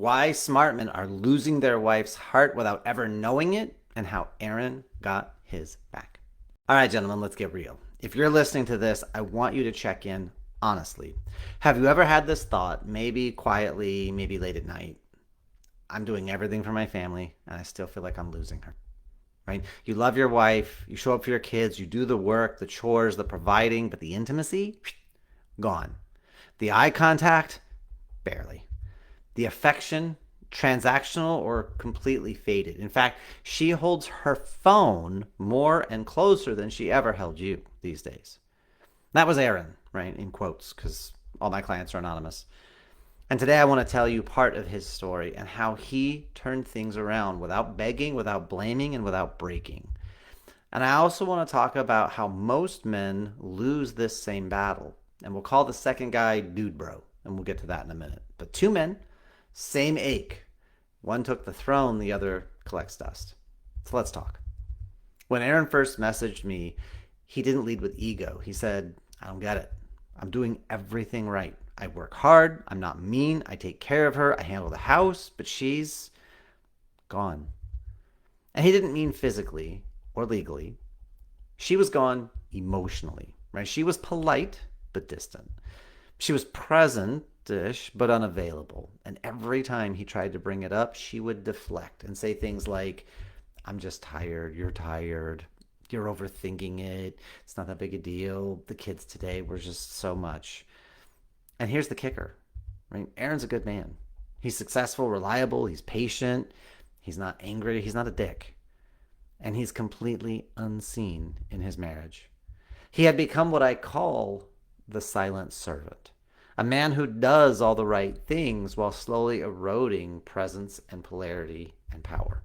why smart men are losing their wife's heart without ever knowing it, and how Aaron got his back. All right, gentlemen, let's get real. If you're listening to this, I want you to check in honestly. Have you ever had this thought, maybe quietly, maybe late at night? I'm doing everything for my family, and I still feel like I'm losing her. Right? You love your wife, you show up for your kids, you do the work, the chores, the providing, but the intimacy, gone. The eye contact, barely. The affection, transactional or completely faded. In fact, she holds her phone more and closer than she ever held you these days. That was Aaron, right? In quotes, because all my clients are anonymous. And today I want to tell you part of his story and how he turned things around without begging, without blaming, and without breaking. And I also want to talk about how most men lose this same battle. And we'll call the second guy Dude Bro, and we'll get to that in a minute. But two men, same ache. One took the throne, the other collects dust. So let's talk. When Aaron first messaged me, he didn't lead with ego. He said, I don't get it. I'm doing everything right. I work hard. I'm not mean. I take care of her. I handle the house, but she's gone. And he didn't mean physically or legally. She was gone emotionally, right? She was polite, but distant. She was present-ish, but unavailable. And every time he tried to bring it up, she would deflect and say things like, I'm just tired. You're tired. You're overthinking it. It's not that big a deal. The kids today were just so much. And here's the kicker, right? Aaron's a good man. He's successful, reliable, he's patient, he's not angry, he's not a dick. And he's completely unseen in his marriage. He had become what I call the silent servant, a man who does all the right things while slowly eroding presence and polarity and power.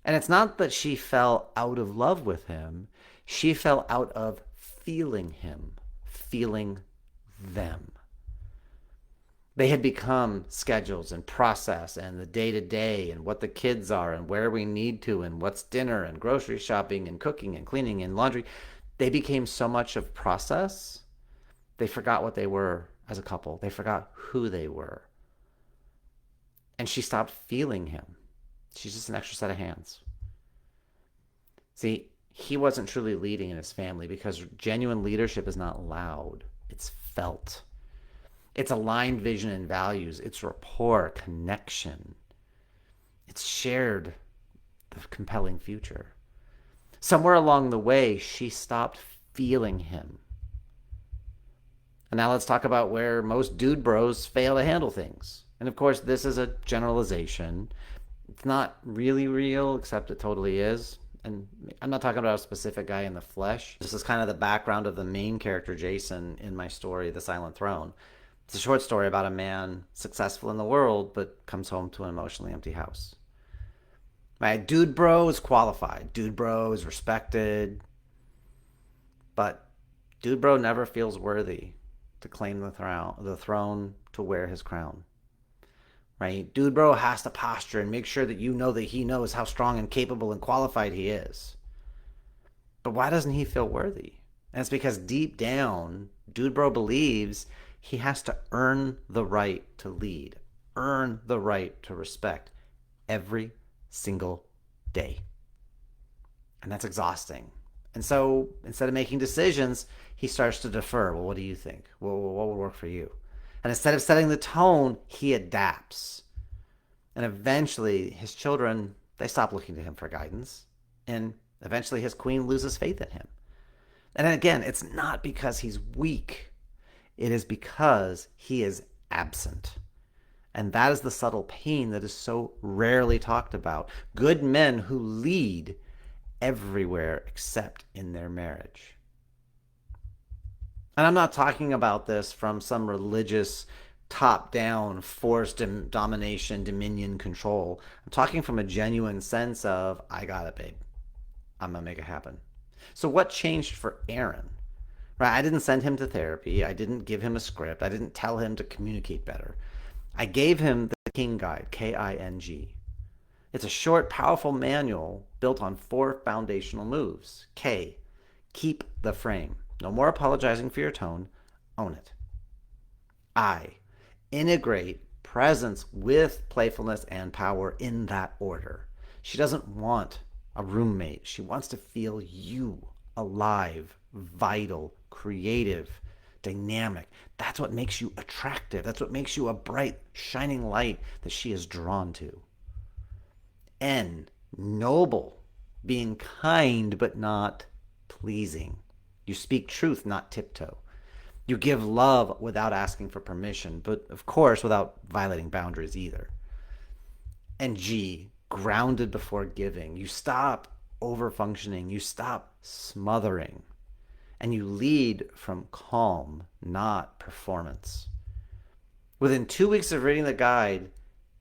And it's not that she fell out of love with him, she fell out of feeling him, feeling them. They had become schedules and process and the day-to-day and what the kids are and where we need to and what's dinner and grocery shopping and cooking and cleaning and laundry. They became so much of process, they forgot what they were as a couple. They forgot who they were. And she stopped feeling him. She's just an extra set of hands. See, he wasn't truly leading in his family because genuine leadership is not loud. It's felt. It's aligned vision and values. It's rapport, connection. It's shared the compelling future. Somewhere along the way, she stopped feeling him. And now let's talk about where most dude bros fail to handle things. And of course, this is a generalization. It's not really real, except it totally is. And I'm not talking about a specific guy in the flesh. This is kind of the background of the main character, Jason, in my story, The Silent Throne. It's a short story about a man successful in the world, but comes home to an emotionally empty house. Right? Dude bro is qualified. Dude bro is respected. But dude bro never feels worthy to claim the throne to wear his crown. Right? Dude bro has to posture and make sure that you know that he knows how strong and capable and qualified he is. But why doesn't he feel worthy? And it's because deep down, dude bro believes he has to earn the right to lead, earn the right to respect every single day. And that's exhausting. And so instead of making decisions, he starts to defer. Well, what do you think? Well, what would work for you? And instead of setting the tone, he adapts. And eventually his children, they stop looking to him for guidance. And eventually his queen loses faith in him. And again, it's not because he's weak. It is because he is absent. And that is the subtle pain that is so rarely talked about. Good men who lead everywhere except in their marriage. And I'm not talking about this from some religious top-down forced domination, dominion, control. I'm talking from a genuine sense of, I got it, babe. I'm going to make it happen. So what changed for Aaron? Right? I didn't send him to therapy. I didn't give him a script. I didn't tell him to communicate better. I gave him the King Guide, King. It's a short, powerful manual built on 4 foundational moves. K, keep the frame. No more apologizing for your tone. Own it. I, integrate presence with playfulness and power in that order. She doesn't want a roommate. She wants to feel you alive, vital, creative, dynamic. That's what makes you attractive. That's what makes you a bright, shining light that she is drawn to. N, noble, being kind but not pleasing. You speak truth, not tiptoe. You give love without asking for permission, but of course without violating boundaries either. And G, grounded before giving. You stop over functioning, you stop smothering, and you lead from calm, not performance. Within 2 weeks of reading the guide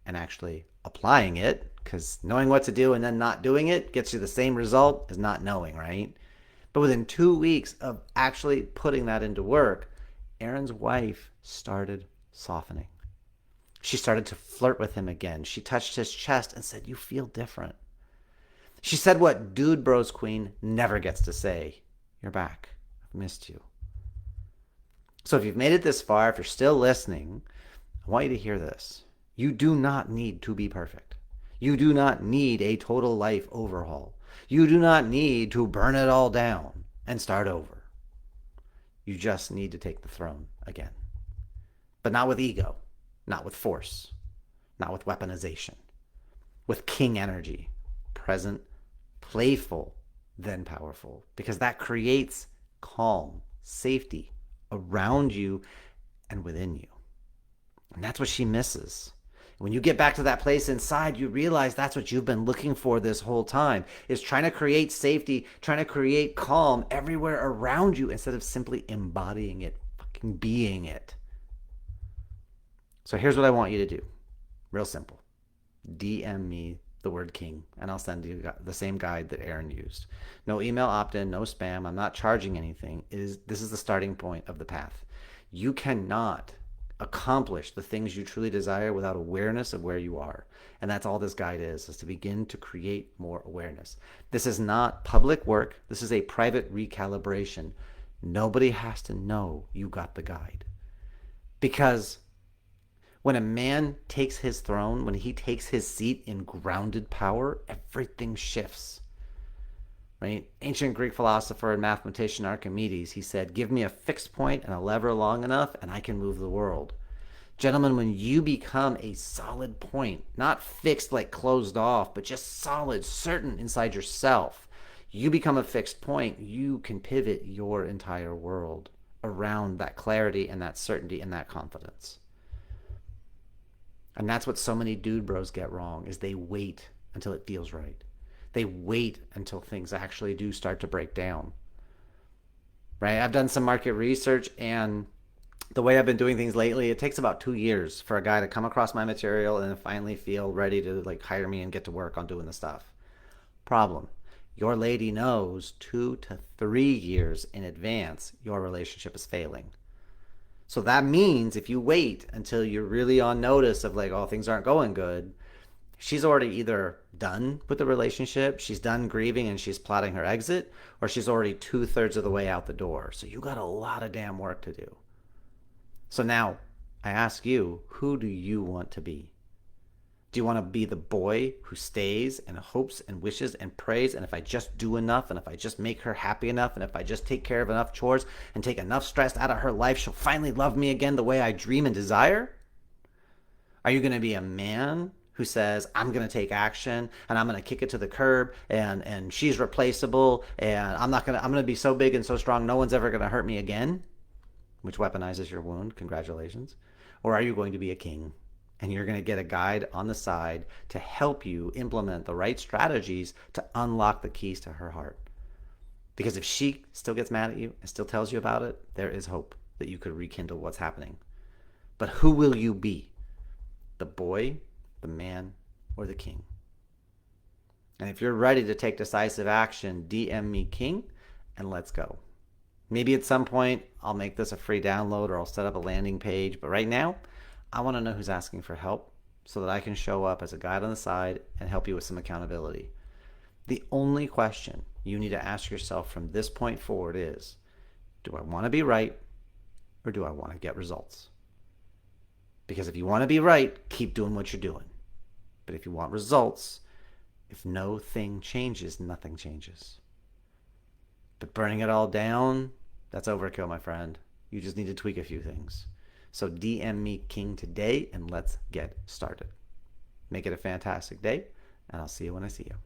and actually applying it, because knowing what to do and then not doing it gets you the same result as not knowing, right? But within 2 weeks of actually putting that into work, Aaron's wife started softening. She started to flirt with him again. She touched his chest and said, "You feel different." She said what Dude Bros Queen never gets to say: "You're back. I've missed you." So if you've made it this far, if you're still listening, I want you to hear this. You do not need to be perfect. You do not need a total life overhaul. You do not need to burn it all down and start over. You just need to take the throne again. But not with ego, not with force, not with weaponization. With king energy, present, playful, then powerful. Because that creates calm, safety around you and within you. And that's what she misses. When you get back to that place inside, you realize that's what you've been looking for this whole time, is trying to create safety, trying to create calm everywhere around you instead of simply embodying it, fucking being it. So here's what I want you to do. Real simple. DM me the word king, and I'll send you the same guide that Aaron used. No email opt-in, no spam. I'm not charging anything. This is the starting point of the path. You cannot accomplish the things you truly desire without awareness of where you are. And that's all this guide is to begin to create more awareness. This is not public work. This is a private recalibration. Nobody has to know you got the guide. Because when a man takes his throne, when he takes his seat in grounded power, everything shifts. Right? Ancient Greek philosopher and mathematician Archimedes, he said, "Give me a fixed point and a lever long enough and I can move the world." Gentlemen, when you become a solid point, not fixed like closed off, but just solid, certain inside yourself, you become a fixed point, you can pivot your entire world around that clarity and that certainty and that confidence. And that's what so many dude bros get wrong, is they wait until it feels right. They wait until things actually do start to break down. Right? I've done some market research, and the way I've been doing things lately, it takes about 2 years for a guy to come across my material and finally feel ready to hire me and get to work on doing the stuff. Problem. Your lady knows 2 to 3 years in advance your relationship is failing. So that means if you wait until you're really on notice of oh, things aren't going good, she's already either done with the relationship, she's done grieving and she's plotting her exit, or she's already 2/3 of the way out the door. So you got a lot of damn work to do. So now I ask you, who do you want to be? Do you want to be the boy who stays and hopes and wishes and prays, and if I just do enough, and if I just make her happy enough, and if I just take care of enough chores and take enough stress out of her life, she'll finally love me again the way I dream and desire? Are you going to be a man who says, "I'm going to take action and I'm going to kick it to the curb, and she's replaceable, and I'm going to be so big and so strong no one's ever going to hurt me again," which weaponizes your wound? Congratulations. Or are you going to be a king? And you're going to get a guide on the side to help you implement the right strategies to unlock the keys to her heart. Because if she still gets mad at you and still tells you about it, there is hope that you could rekindle what's happening. But who will you be? The boy, the man, or the king? And if you're ready to take decisive action, DM me king and let's go. Maybe at some point I'll make this a free download, or I'll set up a landing page. But right now, I want to know who's asking for help so that I can show up as a guide on the side and help you with some accountability. The only question you need to ask yourself from this point forward is, do I want to be right, or do I want to get results? Because if you want to be right, keep doing what you're doing. But if you want results, if no thing changes, nothing changes. But burning it all down, that's overkill, my friend. You just need to tweak a few things. So DM me King today and let's get started. Make it a fantastic day, and I'll see you when I see you.